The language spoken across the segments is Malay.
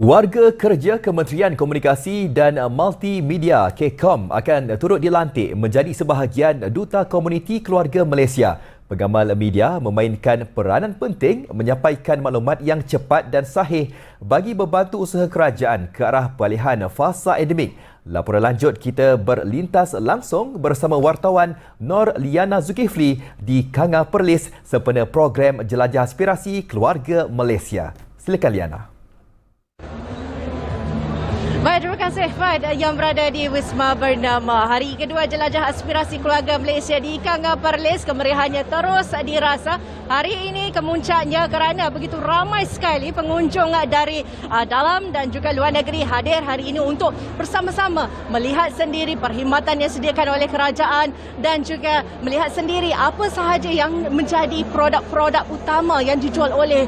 Warga kerja Kementerian Komunikasi dan Multimedia KCOM akan turut dilantik menjadi sebahagian Duta Komuniti Keluarga Malaysia. Pengamal media memainkan peranan penting menyampaikan maklumat yang cepat dan sahih bagi membantu usaha kerajaan ke arah peralihan fasa endemik. Laporan lanjut kita berlintas langsung bersama wartawan Nor Liana Zulkifli di Kanga Perlis sempena program Jelajah Aspirasi Keluarga Malaysia. Silakan Liana. Baik, terima kasih Fad yang berada di Wisma Bernama. Hari kedua Jelajah Aspirasi Keluarga Malaysia di Kanga Perlis, kemeriahannya terus dirasa. Hari ini kemuncaknya kerana begitu ramai sekali pengunjung dari dalam dan juga luar negeri hadir hari ini untuk bersama-sama melihat sendiri perkhidmatan yang disediakan oleh kerajaan dan juga melihat sendiri apa sahaja yang menjadi produk-produk utama yang dijual oleh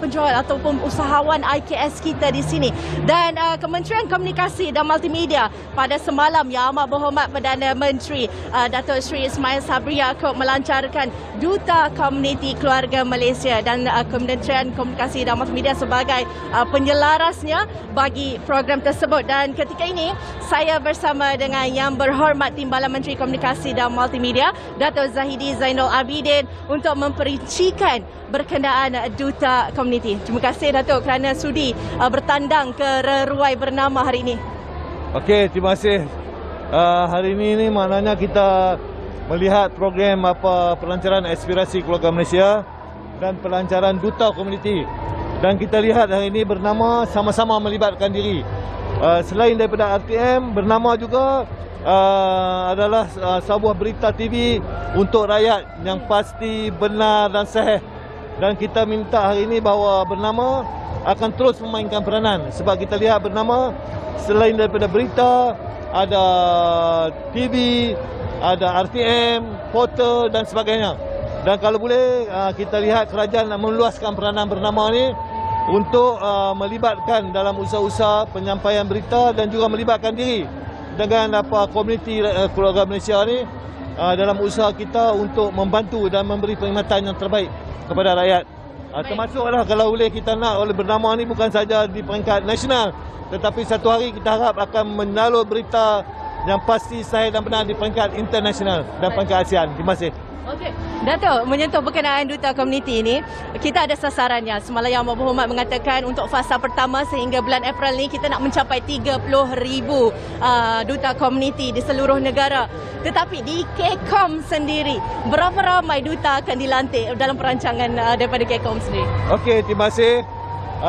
penjual ataupun usahawan IKS kita di sini. Dan Kementerian Komunikasi dan Multimedia pada semalam Yang Amat Berhormat Perdana Menteri Datuk Seri Ismail Sabri Yaakob melancarkan Duta Komuniti Keluarga Malaysia dan Kementerian Komunikasi dan Multimedia sebagai penyelarasnya bagi program tersebut. Dan ketika ini saya bersama dengan Yang Berhormat Timbalan Menteri Komunikasi dan Multimedia Datuk Zahidi Zainul Abidin untuk memperincikan berkenaan Duta Komuniti. Terima kasih Datuk kerana sudi bertandang ke Reruai Bernama hari ini. Okey, terima kasih. Hari ini maknanya kita melihat program pelancaran aspirasi keluarga Malaysia dan pelancaran Duta Komuniti. Dan kita lihat hari ini bernama sama-sama melibatkan diri. Selain daripada RTM, bernama juga adalah sebuah berita TV untuk rakyat yang pasti, benar dan sahih. Dan kita minta hari ini bahawa bernama akan terus memainkan peranan sebab kita lihat bernama selain daripada berita ada TV, ada RTM, portal dan sebagainya. Dan kalau boleh kita lihat kerajaan nak meluaskan peranan bernama ni untuk melibatkan dalam usaha-usaha penyampaian berita dan juga melibatkan diri dengan komuniti keluarga Malaysia ni dalam usaha kita untuk membantu dan memberi perkhidmatan yang terbaik kepada rakyat. Termasuklah kalau boleh kita nak oleh bernama ni bukan saja di peringkat nasional, tetapi satu hari kita harap akan menyalur berita yang pasti, sahih dan benar di peringkat internasional dan peringkat ASEAN. Terima kasih. Okey, Datuk, menyentuh berkenaan Duta Komuniti ini, kita ada sasarannya. Semalam Yang Amat Berhormat mengatakan untuk fasa pertama sehingga bulan April ni kita nak mencapai 30,000 Duta Komuniti di seluruh negara. Tetapi di KCOM sendiri, berapa ramai Duta akan dilantik dalam perancangan daripada KCOM sendiri? Okey, terima kasih.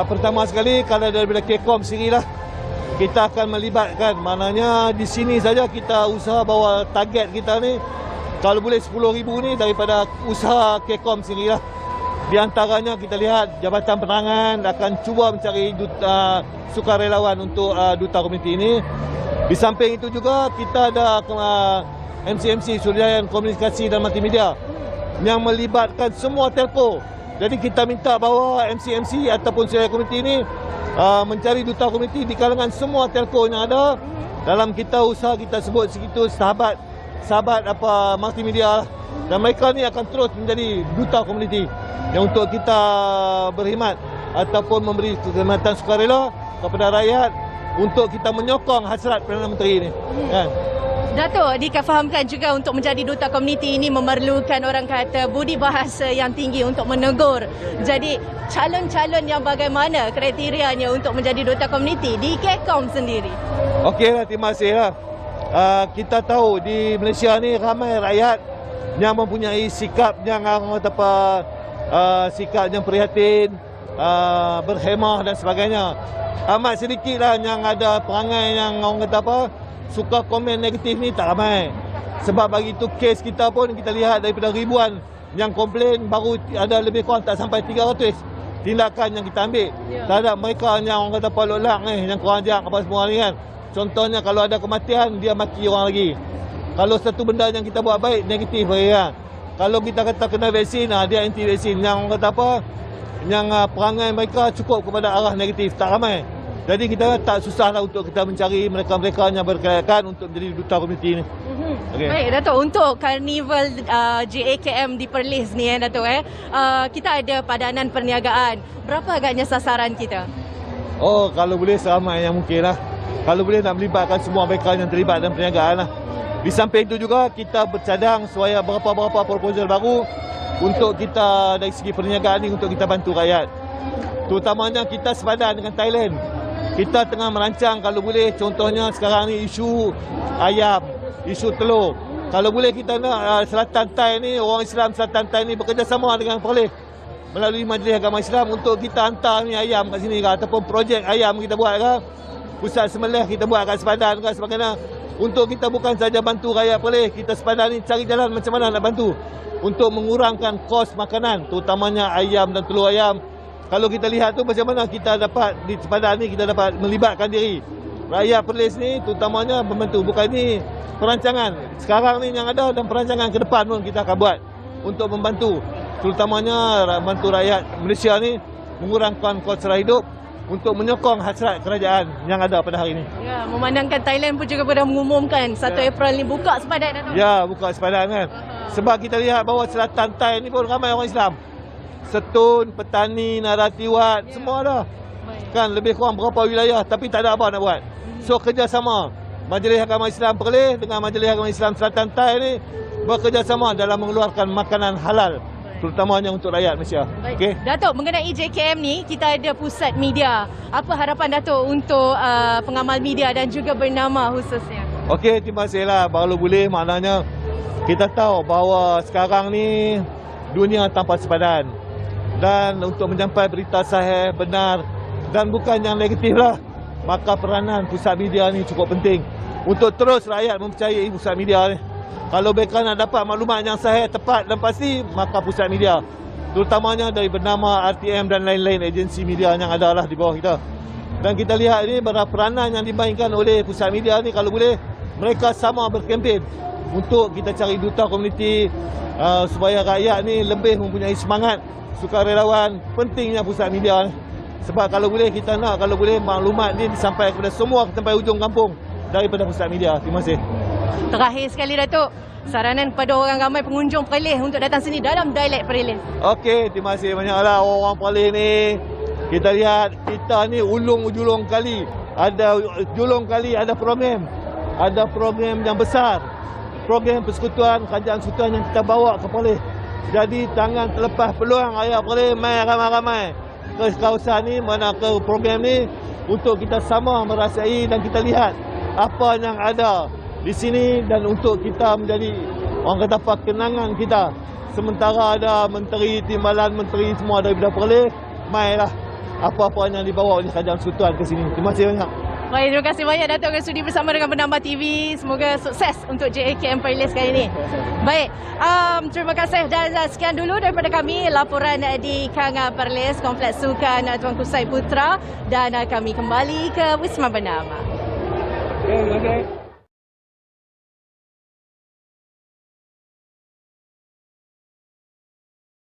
Pertama sekali, kalau daripada KCOM sendirilah, kita akan melibatkan. Maknanya di sini saja kita usaha bahawa target kita ni kalau boleh 10,000 ni daripada usaha KCOM sendirilah. Di antaranya kita lihat Jabatan Penerangan akan cuba mencari duta sukarelawan untuk Duta Komuniti ini. Di samping itu juga kita ada MCMC Suruhanjaya Komunikasi dan Multimedia yang melibatkan semua telco. Jadi kita minta bahawa MCMC ataupun Suruhanjaya Komuniti ini mencari Duta Komuniti di kalangan semua telco yang ada. Dalam kita usaha kita sebut segitu sahabat multimedia, dan mereka ni akan terus menjadi Duta Komuniti yang untuk kita berkhidmat ataupun memberi perkhidmatan sukarela kepada rakyat untuk kita menyokong hasrat Perdana Menteri ini. Kan? Datuk, dikafahamkan juga untuk menjadi Duta Komuniti ini memerlukan orang kata budi bahasa yang tinggi untuk menegur. Jadi calon-calon yang bagaimana kriterianya untuk menjadi Duta Komuniti di KCOM sendiri? Okeylah, terima kasihlah. Kita tahu di Malaysia ni ramai rakyat yang mempunyai sikap yang sikap yang prihatin, berhemah dan sebagainya. Amat sedikitlah yang ada perangai yang orang kata suka komen negatif ni, tak ramai. Sebab bagi itu kes kita pun kita lihat daripada ribuan yang komplain baru ada lebih kurang tak sampai 300 tindakan yang kita ambil terhadap mereka yang orang kata lolak ni, yang kurang ajar apa semua ni kan. Contohnya kalau ada kematian, dia maki orang lagi. Kalau satu benda yang kita buat baik, negatif mereka. Kalau kita kata kena vaksin, dia anti vaksin. Yang orang kata yang perangai mereka cukup kepada arah negatif, tak ramai. Jadi kita tak susahlah untuk kita mencari mereka-mereka yang berkelayakan untuk menjadi Duta Komuniti ini. Okay. Baik, Datuk, untuk Karnival JAKM di Perlis ni Datuk, kita ada padanan perniagaan. Berapa agaknya sasaran kita? Oh, kalau boleh seramai yang mungkin lah. Kalau boleh nak melibatkan semua mereka yang terlibat dalam perniagaan lah. Di samping itu juga kita bercadang supaya beberapa proposal baru untuk kita dari segi perniagaan ni untuk kita bantu rakyat. Terutamanya kita sepadan dengan Thailand. Kita tengah merancang kalau boleh, contohnya sekarang ni isu ayam, isu telur. Kalau boleh kita nak Selatan Thai ni, orang Islam Selatan Thai ni bekerjasama dengan Perlis melalui Majlis Agama Islam untuk kita hantar ni ayam kat sini ke, ataupun projek ayam kita buat ke, pusat sembelih kita buat kat sepadan ke sebagainya. Untuk kita bukan saja bantu rakyat Perlis, kita sepadan ni cari jalan macam mana nak bantu untuk mengurangkan kos makanan, terutamanya ayam dan telur ayam. Kalau kita lihat tu macam mana kita dapat di sepadan ni kita dapat melibatkan diri rakyat Perlis ni, terutamanya membantu. Bukan ni perancangan sekarang ni yang ada, dan perancangan ke depan pun kita akan buat untuk membantu, terutamanya membantu rakyat Malaysia ni mengurangkan kos sara hidup untuk menyokong hasrat kerajaan yang ada pada hari ini. Ya, memandangkan Thailand pun juga dah mengumumkan 1 April ni buka sepadan Datuk. Ya, buka sepadan kan. Sebab kita lihat bahawa Selatan Thai ni pun ramai orang Islam. Setun, Petani, Naratiwat, semua ada. Kan lebih kurang berapa wilayah tapi tak ada apa nak buat. So kerjasama Majlis Agama Islam Perlis dengan Majlis Agama Islam Selatan Thai ni bekerjasama dalam mengeluarkan makanan halal, terutamanya untuk rakyat Malaysia. Okey. Datuk, mengenai JKM ni, kita ada pusat media. Apa harapan Datuk untuk pengamal media dan juga bernama khususnya? Okey, terima kasihlah. Baru boleh, maknanya kita tahu bahawa sekarang ni dunia tanpa sepadan. Dan untuk menyampai berita sahih, benar dan bukan yang negatif lah, maka peranan pusat media ni cukup penting untuk terus rakyat mempercayai pusat media ni. Kalau mereka nak dapat maklumat yang sahih, tepat dan pasti, maka pusat media, terutamanya dari bernama RTM dan lain-lain agensi media yang ada lah di bawah kita. Dan kita lihat ini peranan yang dimainkan oleh pusat media ni, kalau boleh mereka sama berkempen untuk kita cari duta komuniti supaya rakyat ni lebih mempunyai semangat sukarelawan. Pentingnya pusat media ni, sebab kalau boleh kita nak, kalau boleh maklumat ni sampai kepada semua, sampai ujung kampung daripada pusat media. Terima kasih. Terakhir sekali Datuk, saranan kepada orang ramai pengunjung Perlis untuk datang sini dalam dialek Perlis. Okey, terima kasih banyaklah orang Perlis ni. Kita lihat kita ni ulung-julung kali ada program yang besar, program persekutuan, kerajaan persekutuan yang kita bawa ke Perlis. Jadi jangan terlepas peluang rakyat Perlis, mai ramai-ramai ke kawasan ni, mana ke program ni, untuk kita sama merasai dan kita lihat apa yang ada di sini, dan untuk kita menjadi orang kata apa, kenangan kita. Sementara ada menteri timbalan, menteri semua daripada Perlis, mailah apa-apa yang dibawa oleh kerajaan persekutuan ke sini. Terima kasih banyak. Baik, terima kasih banyak Datuk kerana sudi bersama dengan Bernama TV. Semoga sukses untuk JKM Perlis kali ini. Baik, terima kasih dan sekian dulu daripada kami laporan di Kanga Perlis, Kompleks Sukan Tuanku Said Putra, dan kami kembali ke Wisma Bernama. Okay.